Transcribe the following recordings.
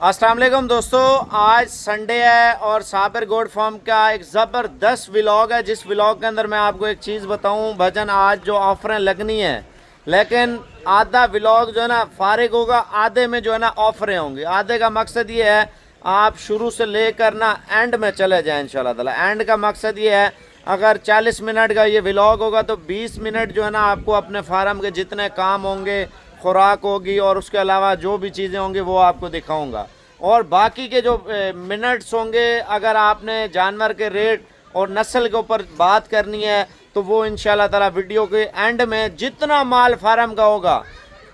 अस्सलाम वालेकुम दोस्तों, आज संडे है और साबिर गोट फार्म का एक ज़बरदस्त व्लॉग है। जिस व्लॉग के अंदर मैं आपको एक चीज़ बताऊं भजन, आज जो ऑफरें लगनी है, लेकिन आधा व्लॉग जो है ना फारिग होगा, आधे में जो है ना ऑफरें होंगी। आधे का मकसद ये है आप शुरू से लेकर ना एंड में चले जाएं इंशाल्लाह ताला। एंड का मकसद ये है अगर 40 मिनट का ये व्लॉग होगा तो 20 मिनट जो है ना आपको अपने फार्म के जितने काम होंगे, खुराक होगी और उसके अलावा जो भी चीज़ें होंगी वो आपको दिखाऊंगा। और बाकी के जो मिनट्स होंगे, अगर आपने जानवर के रेट और नस्ल के ऊपर बात करनी है तो वो इंशाल्लाह ताला वीडियो के एंड में जितना माल फार्म का होगा,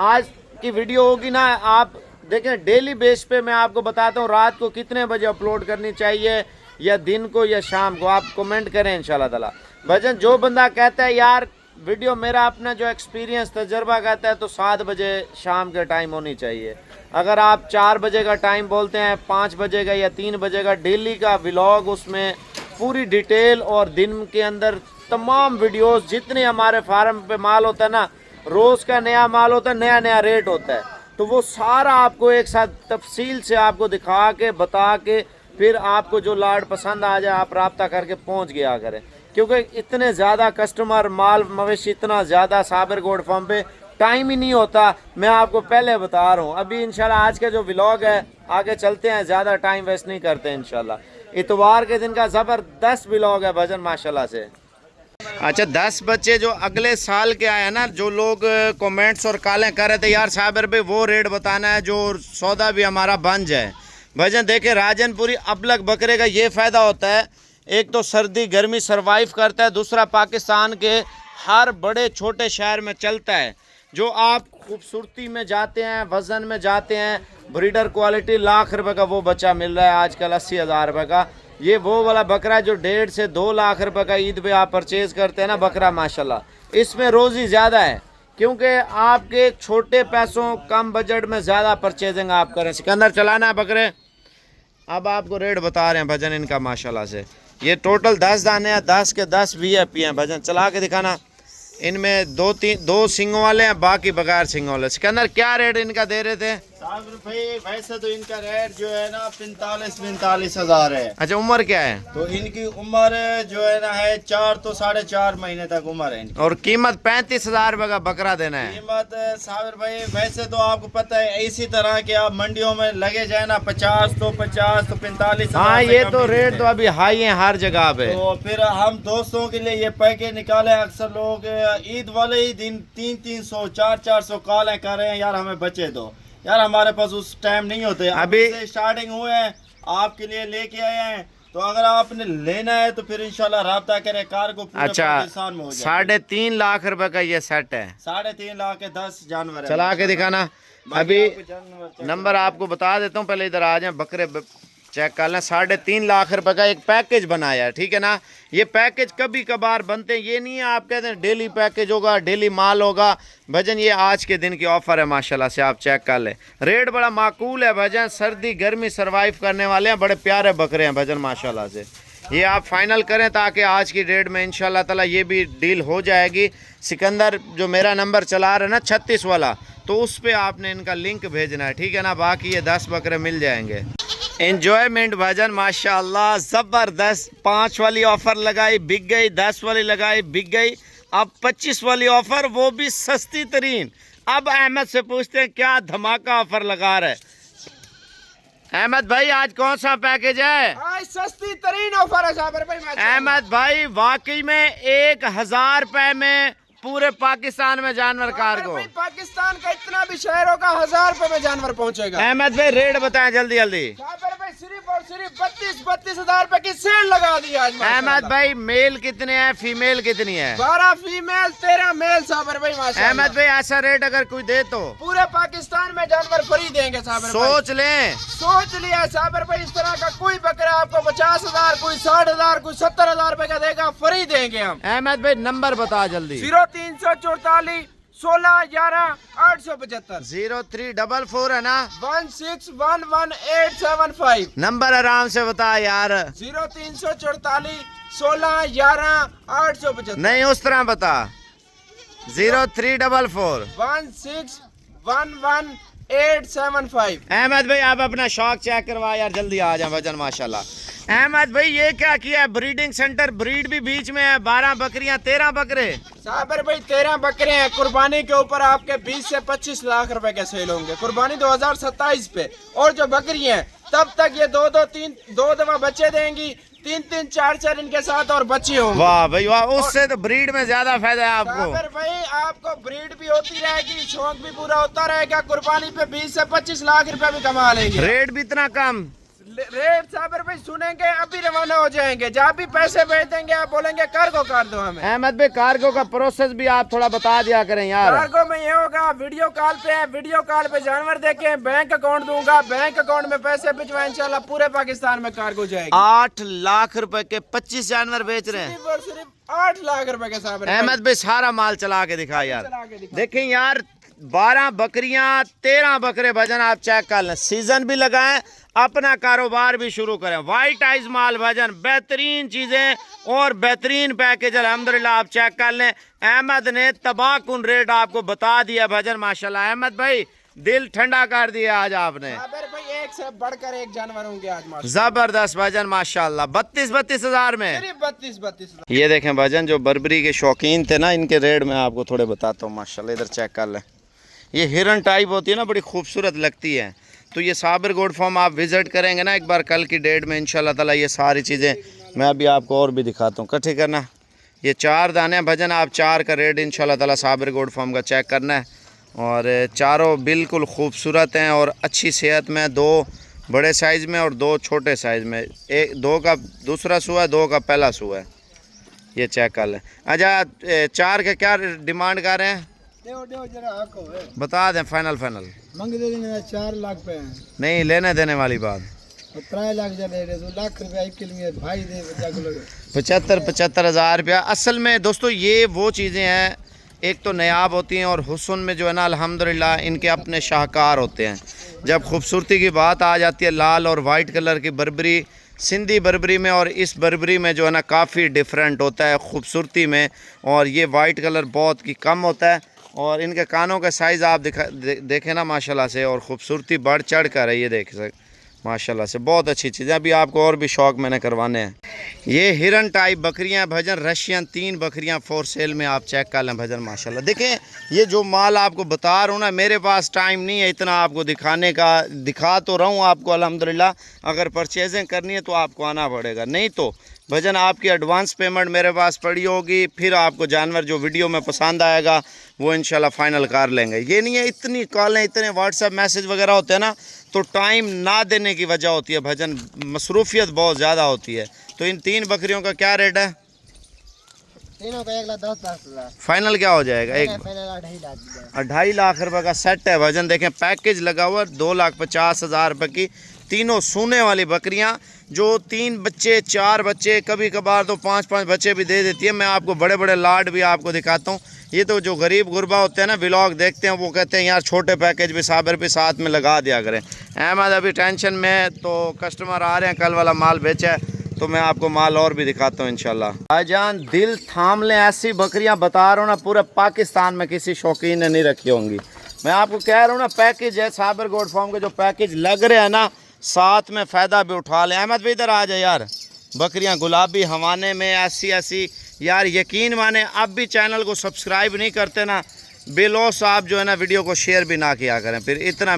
आज की वीडियो होगी ना, आप देखें डेली बेस पे मैं आपको बताता हूँ रात को कितने बजे अपलोड करनी चाहिए या दिन को या शाम को, आप कमेंट करें इंशाल्लाह ताला। भजन जो बंदा कहता है यार वीडियो मेरा अपना जो एक्सपीरियंस तजर्बा कहता है तो 7 बजे शाम के टाइम होनी चाहिए। अगर आप 4 बजे का टाइम बोलते हैं, 5 बजे का या 3 बजे का डेली का व्लॉग, उसमें पूरी डिटेल और दिन के अंदर तमाम वीडियोस जितने हमारे फार्म पे माल होता है ना, रोज़ का नया माल होता है, नया नया रेट होता है, तो वो सारा आपको एक साथ तफसील से आपको दिखा के बता के फिर आपको जो लाड पसंद आ जाए आप रब्ता करके पहुँच गया करें। क्योंकि इतने ज़्यादा कस्टमर, माल मवेशी इतना ज़्यादा साबिर गोट फार्म पे टाइम ही नहीं होता। मैं आपको पहले बता रहा हूँ। अभी इंशाल्लाह आज का जो व्लॉग है आगे चलते हैं, ज़्यादा टाइम वेस्ट नहीं करते हैं इंशाल्लाह। इतवार के दिन का ज़बरदस्त व्लॉग है भजन माशाल्लाह से। अच्छा, 10 बच्चे जो अगले साल के आए हैं ना, जो लोग कमेंट्स और कॉलें कर रहे थे यार साबिर भाई वो रेट बताना है जो सौदा भी हमारा बन जाए। भजन देखे राजनपुरी अबलग बकरे का ये फ़ायदा होता है, एक तो सर्दी गर्मी सरवाइव करता है, दूसरा पाकिस्तान के हर बड़े छोटे शहर में चलता है। जो आप खूबसूरती में जाते हैं, वज़न में जाते हैं, ब्रीडर क्वालिटी, लाख रुपए का वो बच्चा मिल रहा है आजकल 80,000 रुपये का। ये वो वाला बकरा जो 1.5 से 2 लाख रुपए का ईद पे आप परचेज करते हैं ना बकरा, माशाल्लाह इसमें रोज़ी ज़्यादा है क्योंकि आपके छोटे पैसों कम बजट में ज़्यादा परचेजिंग आप करें। सिकंदर चलाना है बकरे। अब आपको रेट बता रहे हैं भजन इनका माशाल्लाह से। ये टोटल 10 दाने हैं, 10 के 10 VIP हैं। भजन चला के दिखाना। इनमें 2 सींगों वाले हैं, बाकी बगैर सींगों वाले। सिकंदर क्या रेट इनका दे रहे थे? वैसे तो इनका रेट जो है ना 45 हज़ार है। अच्छा, उम्र क्या है? तो इनकी उम्र जो है ना है 4 तो 4.5 महीने तक उम्र है इनकी। और कीमत 35,000 रुपये का बकरा देना है। कीमत साबिर भाई वैसे तो आपको पता है इसी तरह के आप मंडियों में लगे जाए ना 50 तो 45 हाँ, ये तो रेट तो अभी हाई है हर जगह पे। तो फिर हम दोस्तों के लिए ये पैकेज निकाले। अक्सर लोग ईद वाले ही दिन 300 400 कॉलें कर रहे हैं यार हमें बचे दो। यार हमारे पास उस टाइम नहीं होते, अभी से स्टार्टिंग हुए हैं, आपके लिए लेके आए हैं। तो अगर आपने लेना है तो फिर इंशाल्लाह राब्ता करें, कार को पूरे पाकिस्तान में हो जाए। 3.5 लाख रुपए का ये सेट है। 3.5 लाख के 10 जानवर चला के दिखाना। अभी नंबर आपको बता देता हूँ, पहले इधर आ जाए, बकरे चेक कर लें। 3.5 लाख रुपए का एक पैकेज बनाया है, ठीक है ना। ये पैकेज कभी कभार बनते हैं, ये नहीं है आप कहते हैं डेली पैकेज होगा, डेली माल होगा। भजन ये आज के दिन की ऑफर है माशाल्लाह से, आप चेक कर लें। रेट बड़ा माकूल है भजन, सर्दी गर्मी सरवाइव करने वाले हैं, बड़े प्यारे बकरे हैं भजन माशाल्लाह से। ये आप फाइनल करें ताकि आज की डेट में इंशाल्लाह ताला ये भी डील हो जाएगी। सिकंदर जो मेरा नंबर चला रहा है ना 36 वाला, तो उस पर आपने इनका लिंक भेजना है, ठीक है ना। बाकी ये 10 बकरे मिल जाएंगे। एंजॉयमेंट भजन माशाल्लाह ज़बरदस्त। 5 वाली ऑफ़र लगाई बिक गई, 10 वाली लगाई बिक गई, अब 25 वाली ऑफ़र, वो भी सस्ती तरीन। अब अहमद से पूछते हैं क्या धमाका ऑफ़र लगा रहा है। अहमद भाई आज कौन सा पैकेज है? आज सस्ती तरीन ऑफर है साबिर भाई। अहमद भाई वाकई में 1000 रुपए में पूरे पाकिस्तान में जानवर कार्गो। पाकिस्तान का इतना भी शहर होगा 1000 रुपए में जानवर पहुंचेगा। अहमद भाई रेट बताएं जल्दी जल्दी। सिर्फ और सिर्फ 32 हज़ार रुपए की सेल लगा दी आज। अहमद भाई मेल कितने हैं, फीमेल कितनी है? 12 फीमेल 13 मेल साबिर भाई माशाल्लाह। अहमद भाई ऐसा रेट अगर कोई दे तो पूरे पाकिस्तान में जानवर फ्री देंगे साबिर भाई। सोच लिया साबिर भाई, इस तरह का कोई बकरा आपको 50,000, कोई 60,000, कोई 70,000 रुपए का देगा, फ्री देंगे हम। अहमद भाई नंबर बता जल्दी। 0344 16 11 875 0344 है ना, 1611 नंबर आराम से बता यार। 0344 16 11 875 नहीं उस तरह बता। 0344 1611 875। अहमद भाई आप अपना शौक चेक करवा यार, जल्दी आ जाए वजन माशाल्लाह। अहमद भाई ये क्या किया है, ब्रीडिंग सेंटर, ब्रीड भी बीच में है, 12 बकरियां 13 बकरे। साबर भाई 13 बकरे हैं, कुर्बानी के ऊपर आपके 20 से 25 लाख रुपए के सेल होंगे, कुर्बानी 2027 पे। और जो बकरी हैं तब तक ये दो दफा बच्चे देंगी, 3 4 4 इनके साथ और बच्चे होंगे। वाह भाई वाह, उससे तो ब्रीड में ज्यादा फायदा है आपको। साबर भाई आपको ब्रीड भी होती रहेगी, शौक भी पूरा होता रहेगा, कुर्बानी पे 20 से 25 लाख रुपए भी कमा लेंगे। रेट भी इतना कम। रेट साबर भाई सुनेंगे अभी रवाना हो जाएंगे, जहाँ भी पैसे भेज देंगे आप बोलेंगे कार्गो कर दो हमें। अहमद भाई कार्गो का प्रोसेस भी आप थोड़ा बता दिया करें यार। कार्गो में ये होगा, वीडियो कॉल पे है, वीडियो कॉल पे जानवर देखें, बैंक अकाउंट दूंगा, बैंक अकाउंट में पैसे भिजवाए, इंशाल्लाह पूरे पाकिस्तान में कार्गो जाएगी। 8 लाख रुपए के 25 जानवर बेच रहे हैं, सिर्फ और सिर्फ 8 लाख रुपए के साबर। अहमद भाई सारा माल चला के दिखा यार। देखें यार 12 बकरियां 13 बकरे भजन आप चेक कर लें, सीजन भी लगाएं, अपना कारोबार भी शुरू करें। वाइट आइज माल भजन, बेहतरीन चीजें और बेहतरीन पैकेज अल्हम्दुलिल्लाह आप चेक कर लें। अहमद ने तबाहकुन रेट आपको बता दिया भजन माशाल्लाह। अहमद भाई दिल ठंडा कर दिया आज आपने। भाई एक से बढ़कर एक जानवर होंगे आज माशाल्लाह, जबरदस्त भजन माशाल्लाह। 32 हजार में 32 ये देखें भजन, जो बर्बरी के शौकीन थे ना, इनके रेट में आपको थोड़े बताता हूँ माशाल्लाह। इधर चेक कर लें, ये हिरन टाइप होती है ना, बड़ी खूबसूरत लगती है। तो ये साबिर गोट फार्म आप विज़िट करेंगे ना एक बार कल की डेट में इंशाल्लाह ताला, ये सारी चीज़ें मैं अभी आपको और भी दिखाता हूँ। इकट्ठे करना, ये 4 दाने भजन, आप 4 का रेट इंशाल्लाह ताला साबिर गोट फार्म का चेक करना है। और चारों बिल्कुल खूबसूरत हैं और अच्छी सेहत में, 2 बड़े साइज़ में और 2 छोटे साइज़ में। 2 का दूसरा सुआ है, 2 का पहला सुआ है, ये चेक कर लें। अच्छा 4 के क्या डिमांड कर रहे हैं, बता दें फाइनल मंग दे देंगे 4 लाख पे नहीं लेने देने वाली बात। 3 लाख लाख रुपया के लिए भाई दे 75 हज़ार रुपया। असल में दोस्तों ये वो चीज़ें हैं, एक तो नायाब होती हैं और हुस्न में जो है ना अल्हम्दुलिल्लाह इनके अपने शाहकार होते हैं। जब खूबसूरती की बात आ जाती है, लाल और वाइट कलर की बर्बरी, सिंधी बर्बरी में और इस बर्बरी में जो है ना काफ़ी डिफरेंट होता है खूबसूरती में। और ये वाइट कलर बहुत की कम होता है और इनके कानों का साइज़ आप देखें ना माशाल्लाह से, और ख़ूबसूरती बढ़ चढ़ कर है, ये देख सक माशाल्लाह से बहुत अच्छी चीज़ें। अभी आपको और भी शौक़ मैंने करवाने हैं। ये हिरन टाइप बकरियां भजन, रशियन 3 बकरियां फॉर सेल में आप चेक कर लें भजन माशाल्लाह। देखें ये जो माल आपको बता रहा हूँ ना, मेरे पास टाइम नहीं है इतना आपको दिखाने का, दिखा तो रहा हूँ आपको अल्हम्दुलिल्लाह। अगर परचेजिंग करनी है तो आपको आना पड़ेगा, नहीं तो भजन आपकी एडवांस पेमेंट मेरे पास पड़ी होगी, फिर आपको जानवर जो वीडियो में पसंद आएगा वो इंशाल्लाह फ़ाइनल कर लेंगे। ये नहीं है इतनी कॉलें, इतने व्हाट्सएप मैसेज वगैरह होते हैं ना, तो टाइम ना देने की वजह होती है भजन, मसरूफियत बहुत ज़्यादा होती है। तो इन 3 बकरियों का क्या रेट है? तीनों का 1,10,00,000 फाइनल क्या हो जाएगा? 2.5 लाख रुपए का सेट है भजन। देखें पैकेज लगा हुआ 2,50,000 रुपये की, तीनों सोने वाली बकरियां, जो 3 बच्चे 4 बच्चे, कभी कभार तो 5-5 बच्चे भी दे देती है। मैं आपको बड़े बड़े लाड भी आपको दिखाता हूँ। ये तो जो गरीब गुरबा होते हैं ना, व्लॉग देखते हैं, वो कहते हैं यार छोटे पैकेज भी साबिर भी साथ में लगा दिया करें। अहमद अभी टेंशन में, तो कस्टमर आ रहे हैं, कल वाला माल बेचा है तो मैं आपको माल और भी दिखाता हूँ इंशाल्लाह। भाईजान दिल थाम लें, ऐसी बकरियां बता रहा हूँ ना, पूरे पाकिस्तान में किसी शौकीन ने नहीं रखी होंगी। मैं आपको कह रहा हूँ ना, पैकेज है साबिर गोट फार्म के, जो पैकेज लग रहे हैं ना, साथ में फ़ायदा भी उठा लें। अहमद भी इधर आ जाए यार, बकरियां गुलाबी हवाने में ऐसी ऐसी यार, यकीन माने आप भी चैनल को सब्सक्राइब नहीं करते ना, बेलौस आप जो है ना वीडियो को शेयर भी ना किया करें, फिर इतना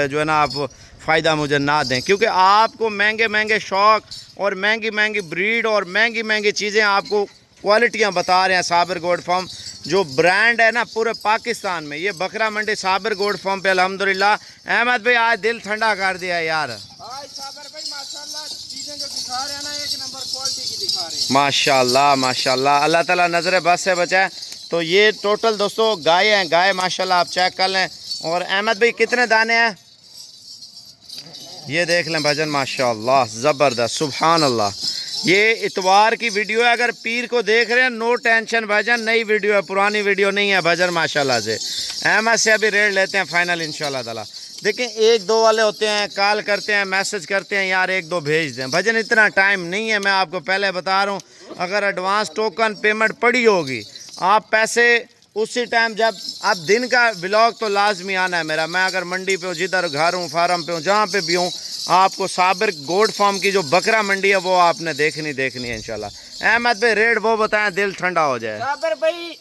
जो है ना आप फ़ायदा मुझे ना दें, क्योंकि आपको महंगे महंगे शौक़ और महंगी महंगी ब्रीड और महंगी महंगी चीज़ें आपको क्वालिटियाँ बता रहे हैं साबिर गोट फार्म, जो ब्रांड है ना पूरे पाकिस्तान में। ये बकरा मंडी साबिर गोट फार्म पे अल्हम्दुलिल्लाह। अहमद भाई आज दिल ठंडा कर दिया यार, माशाल्लाह माशाल्लाह, अल्लाह ताला नज़र बस से बचाए। तो ये टोटल दोस्तों गाय हैं, गाय माशाल्लाह आप चेक कर लें। और अहमद भाई कितने दाने हैं ये देख लें भजन माशाल्लाह, ज़बरदस्त सुभान अल्लाह। ये इतवार की वीडियो है, अगर पीर को देख रहे हैं नो टेंशन भजन, नई वीडियो है, पुरानी वीडियो नहीं है भजन माशाल्लाह से। अहमद से अभी रेट लेते हैं फाइनल इंशाल्लाह ताला। देखें 1-2 वाले होते हैं, कॉल करते हैं, मैसेज करते हैं यार 1-2 भेज दें भजन, इतना टाइम नहीं है। मैं आपको पहले बता रहा हूँ, अगर एडवांस टोकन पेमेंट पड़ी होगी, आप पैसे उसी टाइम जब अब दिन का व्लॉग तो लाजमी आना है मेरा। मैं अगर मंडी पे हूँ, जिधर घर हूँ, फार्म पे हूँ, जहाँ पे भी हूँ, आपको साबिर गोट फार्म की जो बकरा मंडी है वो आपने देखनी है इंशाल्लाह। अहमद भाई रेट वो बताएं, दिल ठंडा हो जाए। साबिर भाई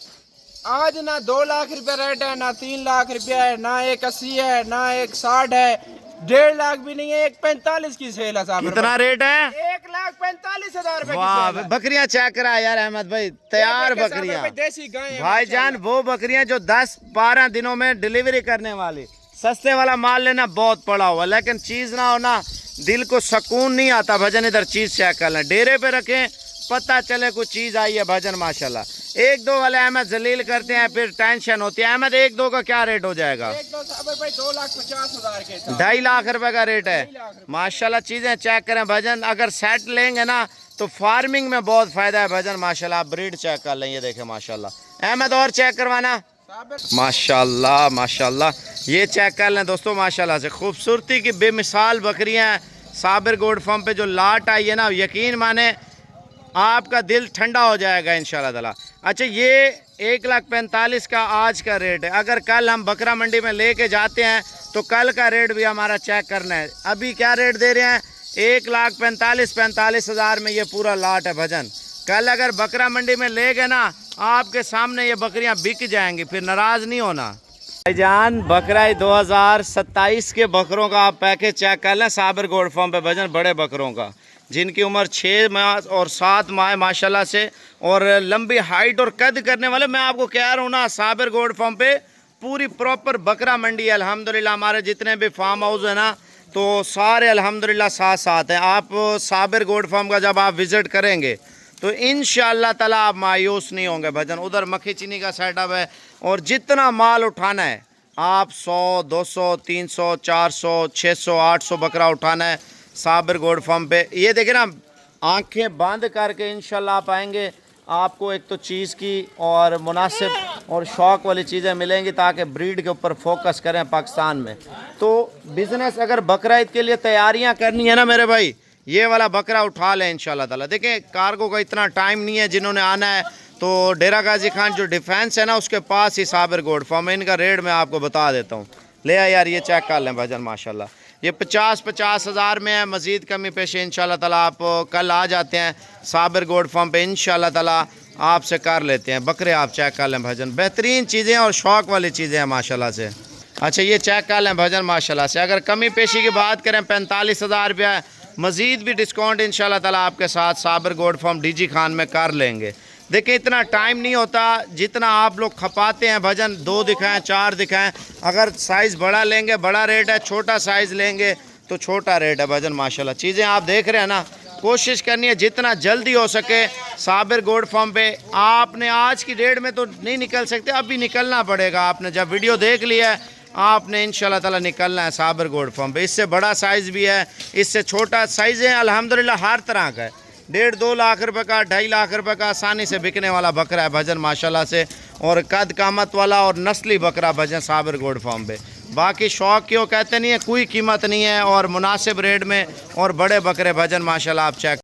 आज ना 2 लाख रुपए रेट है, ना 3 लाख रुपया है, ना 180 है, ना 160 है, 1.5 लाख भी नहीं है, 145 की सेल है साबिर। कितना रेट है? 1,45,000 रुपए की वाह, सेल है। बकरियां चेक करा यार अहमद भाई, तैयार बकरियां, देसी गाय भाईजान वो बकरियां जो 10-12 दिनों में डिलीवरी करने वाली। सस्ते वाला माल लेना बहुत पड़ा हुआ, लेकिन चीज ना हो ना, दिल को सुकून नहीं आता भजन। इधर चीज चेक कर लें, डेरे पे रखें, पता चले कुछ चीज आई है भजन माशाल्लाह। 1-2 वाले अहमद जलील करते हैं, फिर टेंशन होती है। अहमद 1-2 का क्या रेट हो जाएगा? 2,50,000 के 2.5 लाख रुपए का रेट है माशाल्लाह। चीजें चेक करें भजन, अगर सेट लेंगे ना तो फार्मिंग में बहुत फायदा है भजन माशाल्लाह। आप ब्रीड चेक कर लें, ये देखें माशाल्लाह। अहमद और चेक करवाना माशाल्लाह माशाल्लाह, ये चेक कर लें दोस्तों माशाल्लाह से। खूबसूरती की बेमिसाल बकरियां हैं साबिर गोट फार्म पे। जो लाट आई है ना, यकीन माने आपका दिल ठंडा हो जाएगा इंशाल्लाह ताला। अच्छा, ये 1,45,000 का आज का रेट है। अगर कल हम बकरा मंडी में लेके जाते हैं तो कल का रेट भी हमारा चेक करना है। अभी क्या रेट दे रहे हैं? 1,45,000 में ये पूरा लाट है भजन। कल अगर बकरा मंडी में ले गए ना, आपके सामने ये बकरियां बिक जाएंगी, फिर नाराज नहीं होना। भाईजान बकरा 2027 के बकरों का आप पैकेज चेक कर लें साबिर गोट फार्म पे भजन, बड़े बकरों का, जिनकी उम्र 6 माह और 7 माह माशाल्लाह से, और लंबी हाइट और कद करने वाले। मैं आपको कह रहा हूँ ना, साबिर गोट फार्म पे पूरी प्रॉपर बकरा मंडी है अल्हम्दुलिल्लाह। हमारे जितने भी फार्म हाउस है ना, तो सारे अल्हम्दुलिल्लाह साथ साथ हैं। आप साबिर गोट फार्म का जब आप विज़िट करेंगे तो इंशाअल्लाह ताला आप मायूस नहीं होंगे भजन। उधर मक्खी चीनी का सेटअप है, और जितना माल उठाना है आप 100, 200, 300, 400, 600, 800 बकरा उठाना है साबिर गोट फार्म पे। ये देखें ना, आंखें बंद करके इंशाल्लाह आप आएंगे, आपको एक तो चीज़ की और मुनासिब और शौक़ वाली चीज़ें मिलेंगी, ताकि ब्रीड के ऊपर फोकस करें पाकिस्तान में। तो बिज़नेस अगर बकरा ईद के लिए तैयारियां करनी है ना मेरे भाई, ये वाला बकरा उठा लें इंशाल्लाह ताला। देखें, कार्गो का इतना टाइम नहीं है, जिन्होंने आना है तो डेरा गाजी खान जो डिफेंस है ना, उसके पास ही साबिर गोट फार्म है। इनका रेट मैं आपको बता देता हूँ, ले आ यार, ये चेक कर लें भजन माशाल्लाह। ये 50 हज़ार में है, मज़ीद कमी पेश इंशाल्लाह ताला। आप कल आ जाते हैं साबिर गोट फार्म पे, इंशाल्लाह ताला आपसे कर लेते हैं बकरे। आप चेक कर लें भजन, बेहतरीन चीज़ें और शौक़ वाली चीज़ें हैं माशाल्लाह से। अच्छा, ये चेक कर लें भजन माशाल्लाह से। अगर कमी पेशी की बात करें 45,000 रुपया, मज़ीद भी डिस्काउंट इंशाल्लाह ताला आपके साथ साबिर गोट फार्म डीजी खान में कर लेंगे। देखिए, इतना टाइम नहीं होता जितना आप लोग खपाते हैं भजन। 2 दिखाएं, 4 दिखाएं। अगर साइज़ बड़ा लेंगे बड़ा रेट है, छोटा साइज़ लेंगे तो छोटा रेट है भजन माशाल्लाह। चीज़ें आप देख रहे हैं ना, कोशिश करनी है जितना जल्दी हो सके साबिर गोट फार्म पे। आपने आज की डेट में तो नहीं निकल सकते, अभी निकलना पड़ेगा। आपने जब वीडियो देख लिया है, आपने इंशाल्लाह ताला निकलना है साबिर गोट फार्म पे। इससे बड़ा साइज़ भी है, इससे छोटा साइज़ है, अल्हम्दुलिल्लाह हर तरह का है। 1.5-2 लाख रुपए का, 2.5 लाख रुपए का आसानी से बिकने वाला बकरा है भजन माशाल्लाह से, और कद कामत वाला और नस्ली बकरा भजन साबिर गोट फार्म पे। बाकी शौक़ की वो कहते नहीं है, कोई कीमत नहीं है, और मुनासिब रेट में और बड़े बकरे भजन माशाल्लाह आप चेक